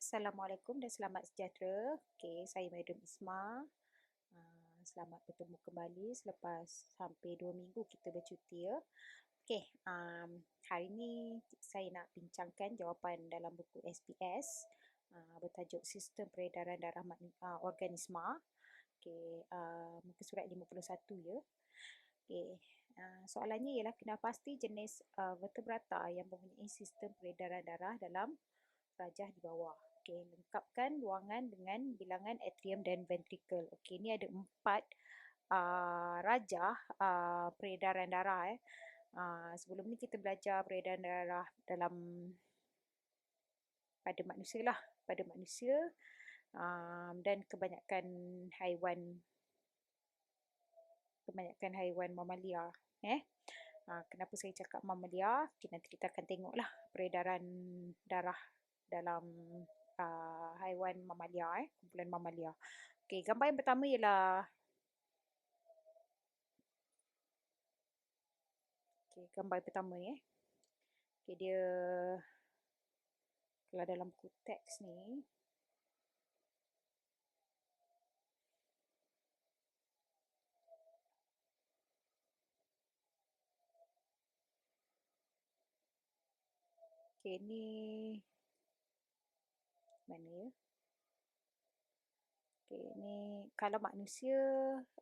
Assalamualaikum dan selamat sejahtera. Saya Madam Isma. Selamat bertemu kembali selepas hampir 2 minggu kita bercuti ya. Hari ini saya nak bincangkan jawapan dalam buku SPS bertajuk Sistem Peredaran Darah Organisma. Muka surat 51 ya. Soalannya ialah kena pasti jenis vertebrata yang mempunyai sistem peredaran darah dalam rajah di bawah. Lengkapkan ruangan dengan bilangan atrium dan ventricle. Ini ada 4 rajah peredaran darah. Sebelum ni kita belajar peredaran darah pada manusia lah, dan kebanyakan haiwan mamalia. Kenapa saya cakap mamalia? Nanti kita akan tengoklah peredaran darah dalam haiwan mamalia, kumpulan mamalia. Gambar yang pertama ialah gambar pertama ni. Dia kalau dalam buku teks ni ni mana ya? Ni kalau manusia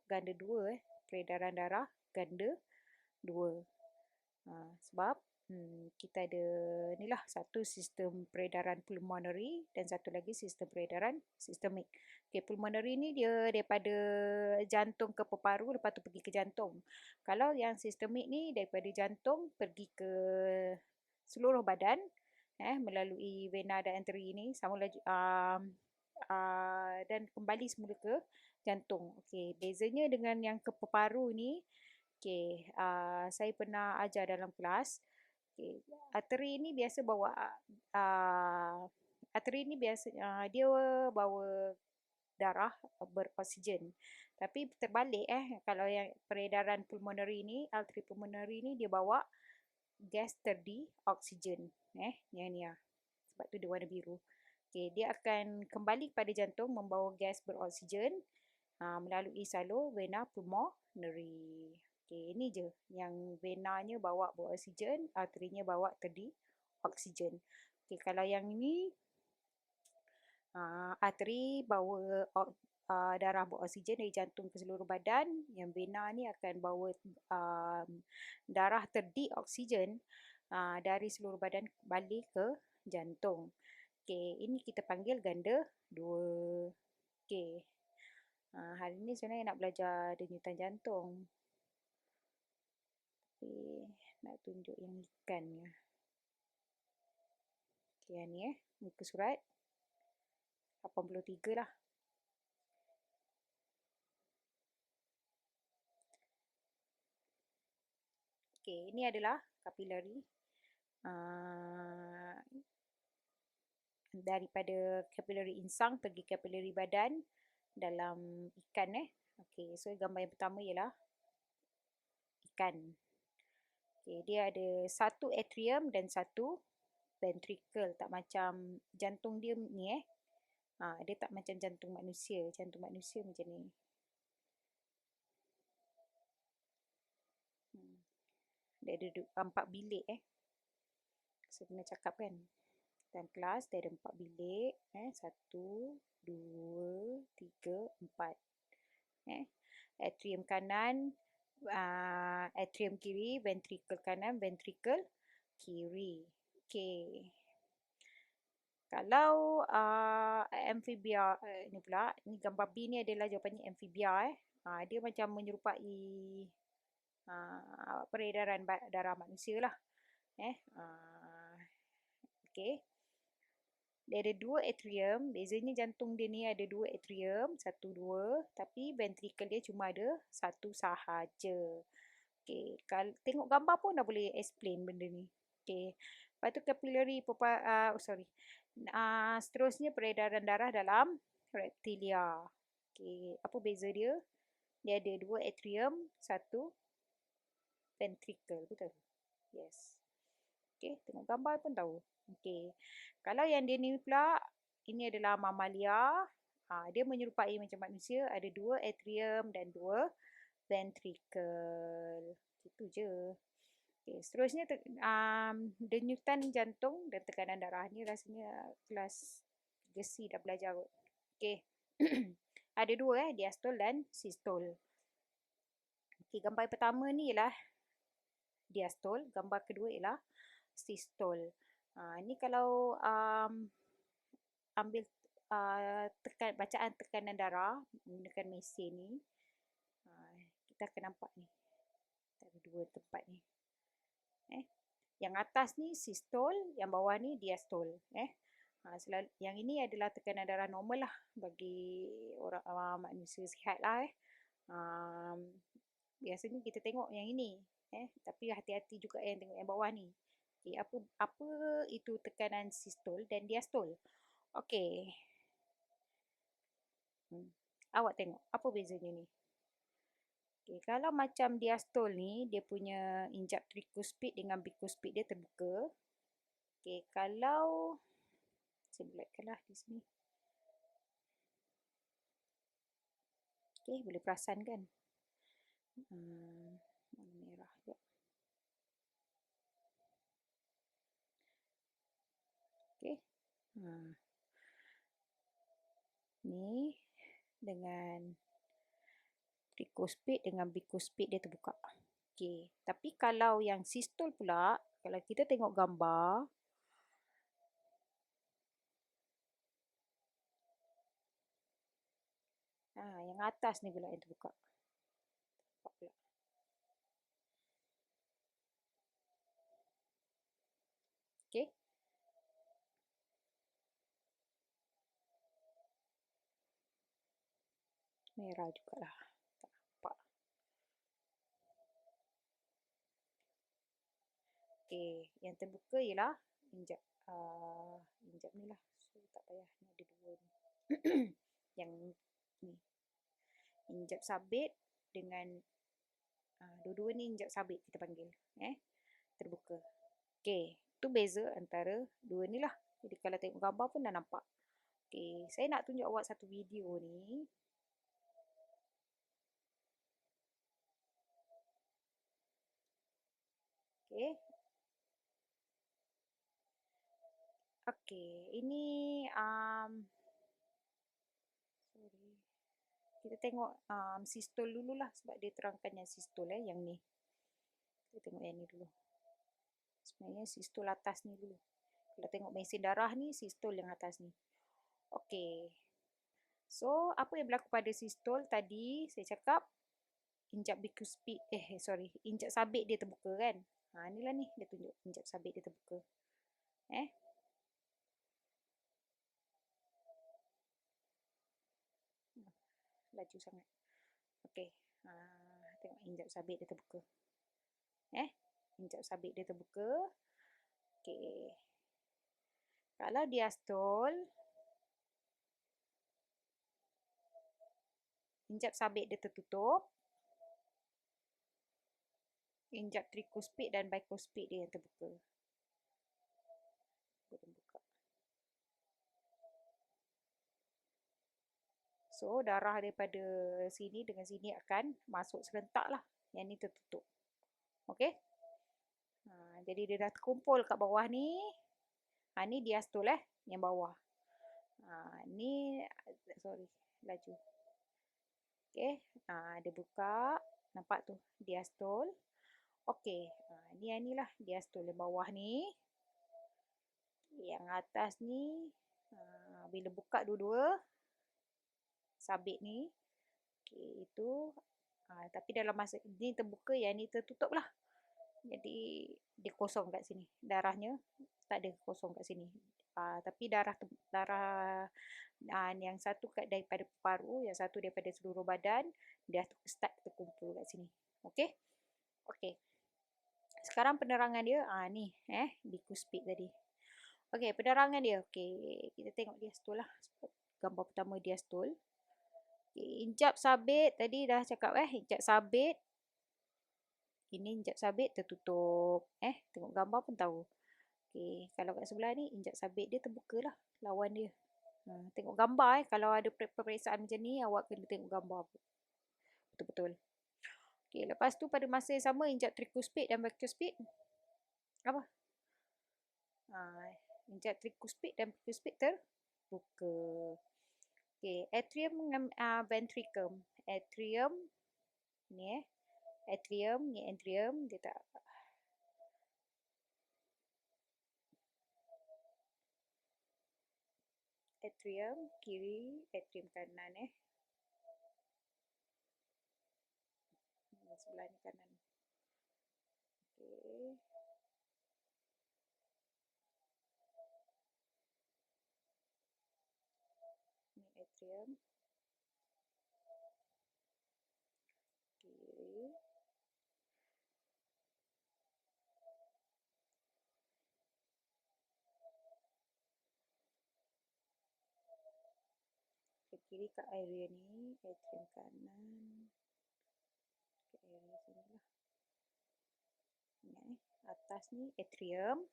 ganda 2 peredaran darah ganda 2. Sebab kita ada ni lah, satu sistem peredaran pulmonary dan satu lagi sistem peredaran sistemik. Pulmonary ni dia daripada jantung ke paru, lepas tu pergi ke jantung. Kalau yang sistemik ni daripada jantung pergi ke seluruh badan melalui vena dan arteri ni dan kembali semula ke jantung. Bezanya dengan yang ke paru ni, saya pernah ajar dalam kelas. Arteri ni biasa bawa dia bawa darah beroksigen. Tapi terbalik kalau yang peredaran pulmonary ni, arteri pulmonary ni dia bawa gas terdioksigen. Yang ni lah. Sebab tu dia warna biru. Dia akan kembali kepada jantung membawa gas beroksigen melalui salur vena pulmonary. Ini je yang venanya bawa beroksigen, arterinya bawa terdioksigen. Kalau yang ini arteri bawa darah beroksigen dari jantung ke seluruh badan, yang vena ni akan bawa darah terdioksigen dari seluruh badan balik ke jantung. Ini kita panggil ganda 2. Hari ni sebenarnya nak belajar denyutan jantung. Nak tunjuk yang ikan ni. Yang ni muka surat 83 lah. Ini adalah kapilari. Daripada kapilari insang pergi kapilari badan dalam ikan. So gambar yang pertama ialah ikan. Dia ada satu atrium dan satu ventricle. Tak macam jantung dia ni dia tak macam jantung manusia. Jantung manusia macam ni. Dia ada 4 bilik saya pernah cakap kan dalam kelas. Dia ada 4 bilik. 1, 2, 3, 4. Atrium kanan, atrium kiri, ventricle kanan, ventricle kiri. Kalau amphibia ni pula, ni gambar B ni adalah jawapannya amphibia. Dia macam menyerupai peredaran darah manusia lah. Dia ada 2 atrium. Bezanya jantung dia ni ada 2 atrium, 1, 2. Tapi ventricle dia cuma ada 1 sahaja. Kalau tengok gambar pun dah boleh explain benda ni. Lepas tu capillary seterusnya peredaran darah dalam reptilia. Apa beza dia? Dia ada 2 atrium, 1 ventricle. Betul? Yes. Tengok gambar pun tahu. Kalau yang dia ni pula, ini adalah mamalia. Dia menyerupai macam manusia, ada 2 atrium dan 2 ventricle. Itu je. Okay, seterusnya denyutan jantung dan tekanan darah. Ni rasanya kelas 3C dah belajar kot. Okay. Ada 2 diastol dan sistol. Okay, gambar pertama ni ialah diastol, gambar kedua ialah sistol. Ni kalau ambil bacaan tekanan darah menggunakan mesin ni, kita akan nampak ni. Ada 2 tempat ni. Yang atas ni sistol, yang bawah ni diastol. Yang ini adalah tekanan darah normal lah bagi orang manusia sihat lah. Biasanya kita tengok yang ini. Tapi hati-hati juga yang tengok yang bawah ni. Okay, apa itu tekanan sistol dan diastol? Okey. Awak tengok apa bezanya ni? Okay, kalau macam diastol ni, dia punya injap tricuspid dengan bicuspid dia terbuka. Okay, kalau saya bulatkan lah di sini. Okay, boleh perasan kan? Warna merah juga. Okay. Ni dengan tricuspid dengan bicuspid dia terbuka. Okay. Tapi kalau yang sistol pula, kalau kita tengok gambar, yang atas ni pula yang terbuka. Okay. Merah jugalah. Tak nampak. Okay. Yang terbuka ialah injap ni lah. So, tak payah. Ni ada 2 ni. Yang ni. Injap sabit dengan dua-dua ni injap sabit kita panggil. Terbuka. Okay. Itu beza antara 2 ni lah. Jadi kalau tengok gambar pun dah nampak. Okay. Saya nak tunjuk awak satu video ni. Okay. Okay. Ini sorry. Kita tengok sistol dululah sebab dia terangkan yang sistol yang ni. Kita tengok yang ni dulu. Sebenarnya sistol atas ni dulu. Kalau tengok mesin darah ni, sistol yang atas ni. Okey. So, apa yang berlaku pada sistol tadi, saya cakap injap bicuspid, injap sabit dia terbuka kan. Inilah ni, dia tunjuk injap sabit dia terbuka. Laju sangat. Okey. Tengok injap sabit dia terbuka. Injap sabit dia terbuka. Okey. Kalau diastol, injap sabit dia tertutup. Injap tricuspid dan bicuspid dia yang terbuka. So, darah daripada sini dengan sini akan masuk serentak lah. Yang ni tertutup. Okey? Jadi dia dah terkumpul kat bawah ni. Ni diastol yang bawah. Ni, sorry, laju. Okey, dia buka. Nampak tu, diastol. Okey, ni yang ni lah diastol yang bawah ni. Yang atas ni, bila buka dua-dua, sabit ni. Okay, itu. Tapi dalam masa ni terbuka, yang ni tertutup lah. Jadi, dia kosong kat sini. Darahnya tak ada, kosong kat sini. Tapi darah yang satu daripada paru, yang satu daripada seluruh badan, dia start terkumpul kat sini. Okey? Okey. Sekarang penerangan dia, ni, bicuspid tadi. Okey, penerangan dia. Okey, kita tengok diastol lah. Gambar pertama diastol. Injap sabit tadi dah cakap injap sabit. Ini injap sabit tertutup. Tengok gambar pun tahu. Okey, kalau kat sebelah ni injap sabit dia terbuka lah lawan dia. Tengok gambar kalau ada peperiksaan macam ni, awak kena tengok gambar betul-betul. Okey, lepas tu pada masa yang sama injak tricuspid dan bicuspid. Apa? Injak tricuspid dan bicuspid terbuka. Okey, atrium dengan ventricle. Atrium ni atrium ni atrium dia tak atrium kiri, atrium kanan sebelah ni kanan. Okey. Ni atrium kiri. Ke kiri kat area ni, atrium kanan. Ke area sini lah. Ni atas ni atrium.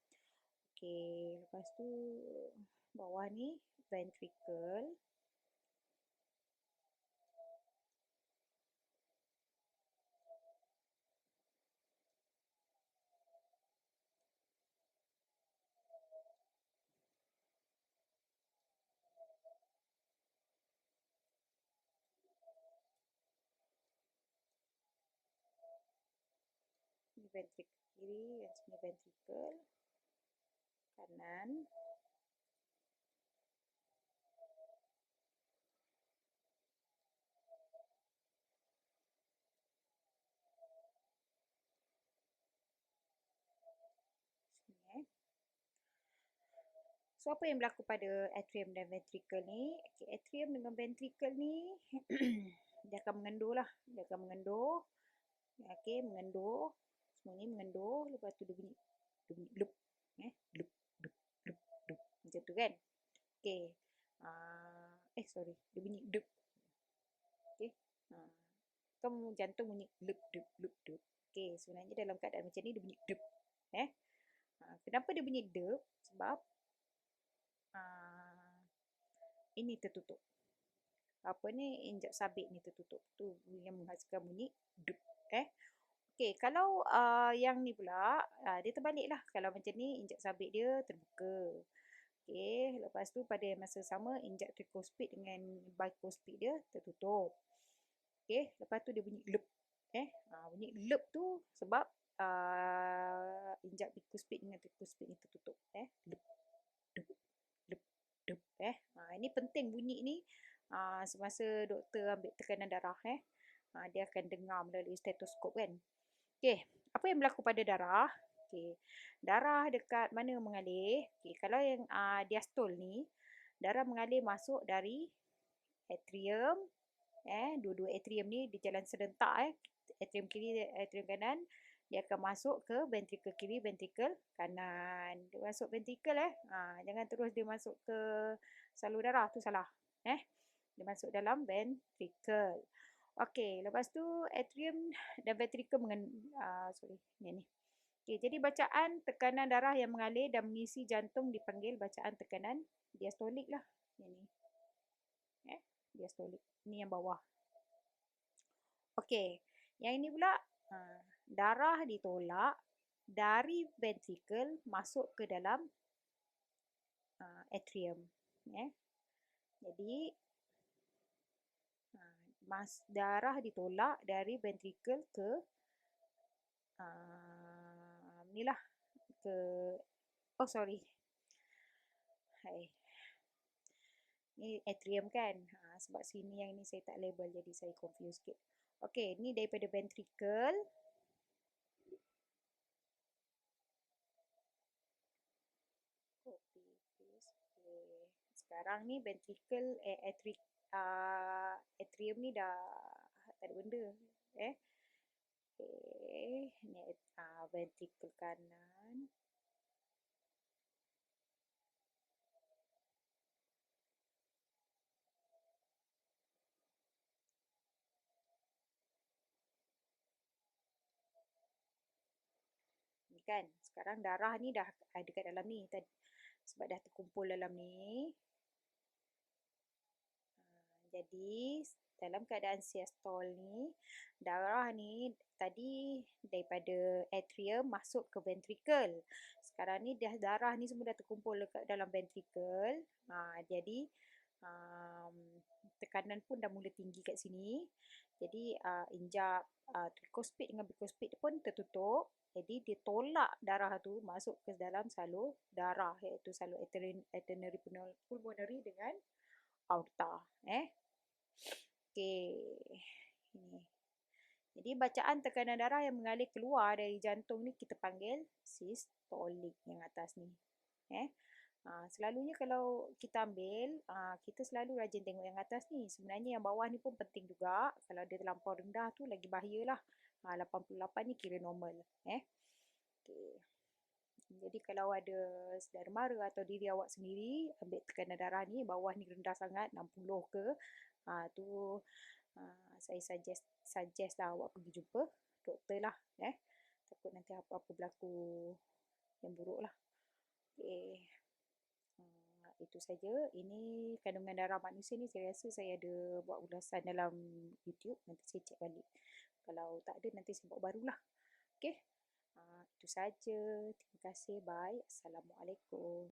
Okey, lepas tu bawah ni ventricle. Ni ventricle kiri, yang sini ventricle kanan. Sini So, apa yang berlaku pada atrium dan ventricle ni? Okay, atrium dengan ventricle ni dia akan mengendur lah. Dia akan mengendur. Okay, mengendur. Semua ni mengendur. Lepas tu dia bunyi loop. Loop, loop, loop, loop. Macam tu kan? Okay. Sorry. Dia bunyi loop. Okay. Kan jantung bunyi loop, loop, loop, loop. Okay, sebenarnya dalam keadaan macam ni dia bunyi loop. Kenapa dia bunyi loop? Sebab ini tertutup. Apa ni, injak sabit ni tertutup. Tu yang menghasilkan bunyi dup. Okey, kalau yang ni pula, dia terbalik lah. Kalau macam ni, injak sabit dia terbuka. Okey, lepas tu pada masa sama, injak tricuspid dengan bicuspid dia tertutup. Okey, lepas tu dia bunyi loop. Bunyi loop tu sebab injak bicuspid dengan tricuspid ni tertutup. Loop, loop, loop, loop. Ini penting bunyi ni. Semasa doktor ambil tekanan darah, dia akan dengar melalui stetoskop kan. Okey, apa yang berlaku pada darah? Okey, darah dekat mana mengalir? Okey, kalau yang diastol ni, darah mengalir masuk dari atrium, dua-dua atrium ni di jalan serentak, atrium kiri, atrium kanan, dia akan masuk ke ventricle kiri, ventricle kanan. Dia masuk ventricle jangan terus dia masuk ke salur darah, tu salah. Dia masuk dalam ventricle. Okey, lepas tu atrium dan ventricle ni. Okey, jadi bacaan tekanan darah yang mengalir dan mengisi jantung dipanggil bacaan tekanan diastolik lah. Yang ni. Diastolik. Ni yang bawah. Okey, yang ini pula darah ditolak dari ventricle masuk ke dalam atrium. Jadi darah ditolak dari ventricle ke inilah ke ni atrium kan, sebab sini yang ni saya tak label jadi saya confuse sikit. Okey, ni daripada ventricle sekarang ni ventricle atrium ni dah tak ada benda. Okey, ni ventricle kanan. Ni kan, sekarang darah ni dah dekat dalam ni sebab dah terkumpul dalam ni. Jadi dalam keadaan siastol ni, darah ni tadi daripada atrium masuk ke ventricle. Sekarang ni darah ni semua dah terkumpul dekat dalam ventricle. Jadi tekanan pun dah mula tinggi kat sini. Jadi injap trikospid dengan bikospid pun tertutup. Jadi dia tolak darah tu masuk ke dalam salur darah, iaitu salur itinerary pulmonary dengan aorta. Okey. Ini. Jadi bacaan tekanan darah yang mengalir keluar dari jantung ni kita panggil sistolik yang atas ni. Selalunya kalau kita ambil, kita selalu rajin tengok yang atas ni. Sebenarnya yang bawah ni pun penting juga. Kalau dia terlampau rendah tu lagi bahayalah. 88 ni kira normal. Okay. Jadi kalau ada saudara mara atau diri awak sendiri ambil tekanan darah ni, bawah ni rendah sangat, 60 ke, tu saya suggest lah awak pergi jumpa doktor lah. Takut nanti apa-apa berlaku yang buruk lah. Okay. Itu saja. Ini kandungan darah manusia ni saya rasa saya ada buat ulasan dalam YouTube. Nanti saya cek balik. Kalau tak ada nanti saya buat barulah. Okay. Itu saja. Terima kasih. Bye. Assalamualaikum.